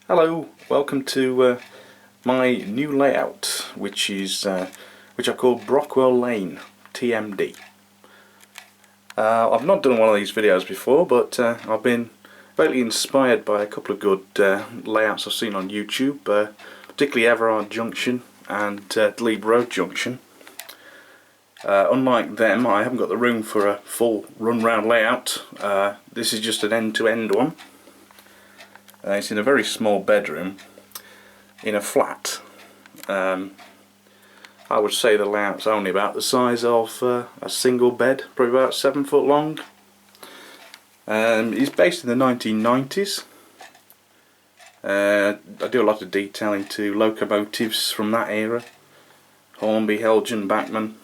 Hello, welcome to my new layout, which I call Brockwell Lane T.M.D. I've not done one of these videos before, but I've been very inspired by a couple of good layouts I've seen on YouTube, particularly Everard Junction and Glebe Road Junction. Unlike them, I haven't got the room for a full run-round layout. This is just an end-to-end one. It's in a very small bedroom in a flat. I would say the layout's only about the size of a single bed, probably about 7 foot long. It's based in the 1990s. I do a lot of detailing to locomotives from that era, Hornby, Elgin, Bachman.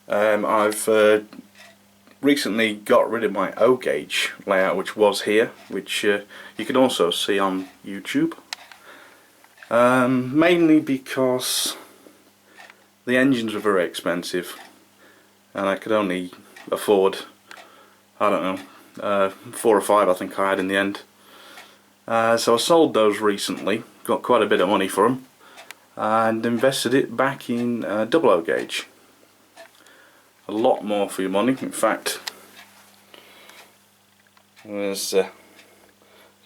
I've recently got rid of my O-gauge layout, which was here, which you can also see on YouTube, mainly because the engines were very expensive and I could only afford, I don't know, 4 or 5 I think I had in the end. So I sold those recently, got quite a bit of money for them, and invested it back in double O-gauge. A lot more for your money. In fact, there's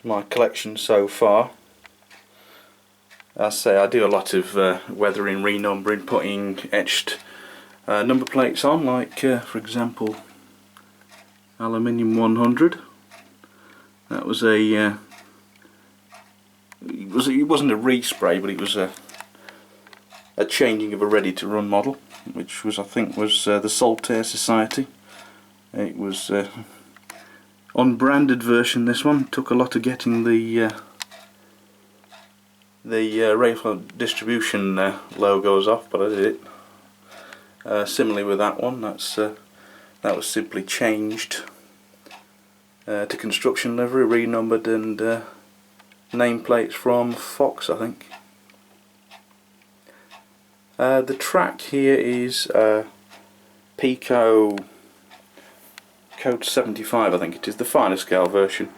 my collection so far. I say I do a lot of weathering, renumbering, putting etched number plates on, like for example aluminium 100. That was a it wasn't a respray, but it was a changing of a ready to run model, which was, I think, was the Saltaire Society. It was unbranded version. This one took a lot of getting the Rail distribution logos off, but I did it. Similarly with that one, that was simply changed to construction livery, renumbered, and nameplates from Fox, I think. The track here is Pico Code 75, I think it is, the finer scale version.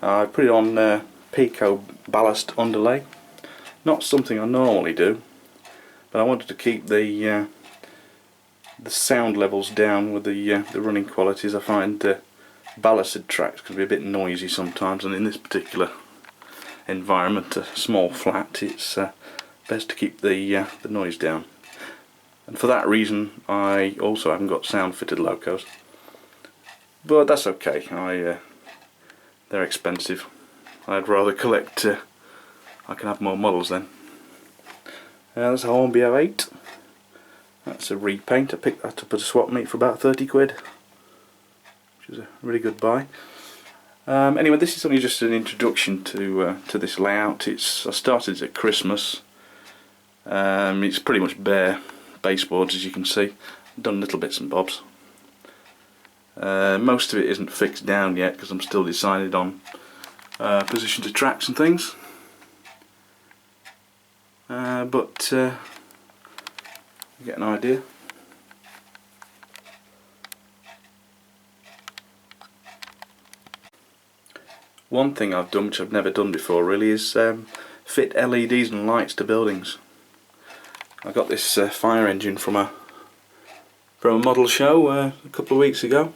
I put it on Pico ballast underlay. Not something I normally do, but I wanted to keep the sound levels down with the running qualities. I find ballasted tracks can be a bit noisy sometimes, and in this particular environment, a small flat, it's best to keep the noise down. And for that reason, I also haven't got sound fitted locos, but that's okay. They're expensive. I'd rather collect. I can have more models then. There's a Hornby 08. That's a repaint. I picked that up at a swap meet for about 30 quid, which is a really good buy. Anyway, this is only just an introduction to this layout. I started at Christmas. It's pretty much bare baseboards, as you can see. I've done little bits and bobs. Most of it isn't fixed down yet because I'm still decided on position to tracks and things. But you get an idea. One thing I've done, which I've never done before really, is fit LEDs and lights to buildings. I got this fire engine from a model show a couple of weeks ago.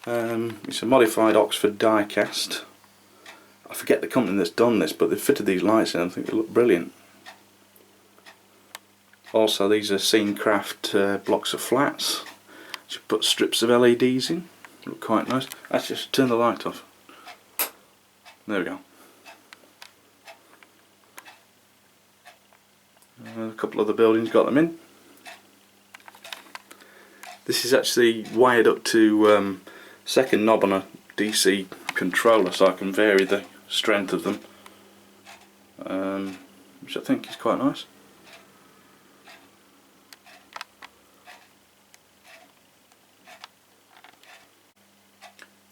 It's a modified Oxford die cast. I forget the company that's done this, but they've fitted these lights in and I think they look brilliant. Also, these are Scenecraft blocks of flats. You put strips of LEDs in. Look quite nice. Let's just turn the light off. There we go. A couple of the buildings got them in. This is actually wired up to second knob on a DC controller, so I can vary the strength of them, which I think is quite nice.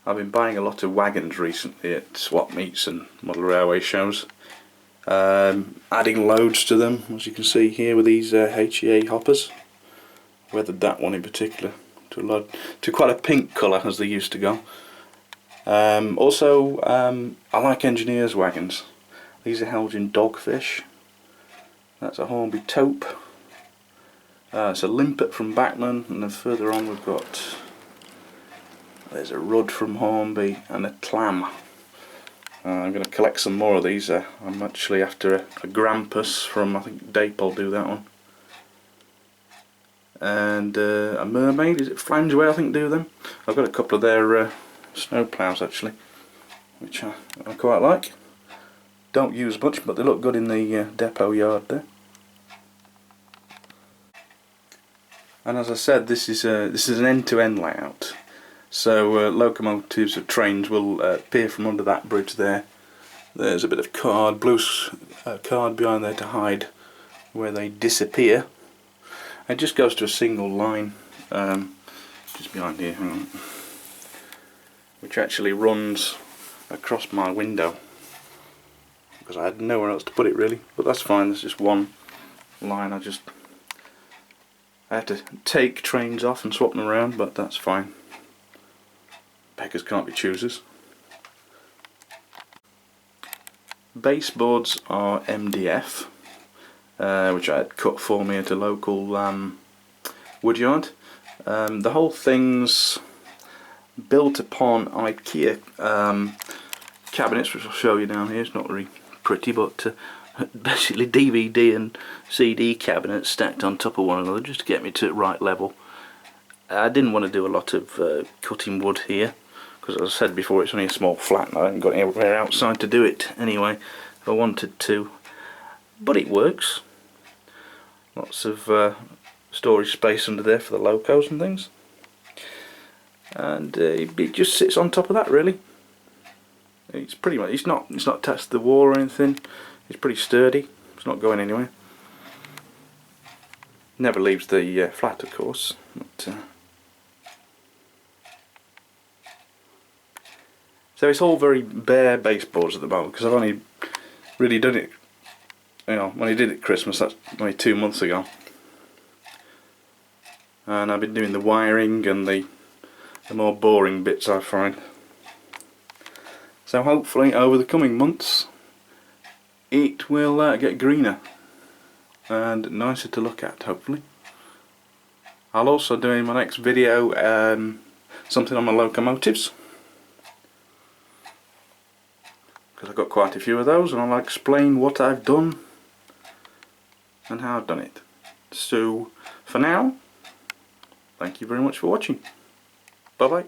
I've been buying a lot of wagons recently at swap meets and model railway shows, adding loads to them, as you can see here with these HEA hoppers. Weathered that one in particular to quite a pink colour, as they used to go. Also, I like engineers' wagons. These are held in Dogfish. That's a Hornby taupe. It's a limpet from Bachman, and then further on we've got, there's a Rudd from Hornby and a Clam. I'm going to collect some more of these. I'm actually after a Grampus from, I think Dape will do that one. And a Mermaid, is it Flangeway I think do them? I've got a couple of their snow ploughs actually, which I quite like. Don't use much, but they look good in the depot yard there. And as I said, this is an end-to-end layout. So locomotives or trains will appear from under that bridge there. There's a bit of card, blue card behind there to hide where they disappear. It just goes to a single line, just behind here, hang on, which actually runs across my window, because I had nowhere else to put it really, but that's fine. There's just one line. I have to take trains off and swap them around, but that's fine. Beggars can't be choosers. Baseboards are MDF, which I had cut for me at a local woodyard. The whole thing's built upon IKEA cabinets, which I'll show you down here. It's not really pretty, but basically DVD and CD cabinets stacked on top of one another just to get me to the right level. I didn't want to do a lot of cutting wood here, because as I said before, it's only a small flat and I haven't got anywhere outside to do it anyway if I wanted to. But it works. Lots of storage space under there for the locos and things. And it just sits on top of that really. It's pretty much, it's not attached to the wall or anything. It's pretty sturdy. It's not going anywhere. Never leaves the flat, of course. But, so it's all very bare baseboards at the moment, because I've only really done it, when I did it at Christmas, that's only 2 months ago. And I've been doing the wiring and the more boring bits, I find. So hopefully over the coming months it will get greener and nicer to look at, hopefully. I'll also do in my next video something on my locomotives, because I've got quite a few of those, and I'll explain what I've done and how I've done it. So for now, thank you very much for watching. Bye bye.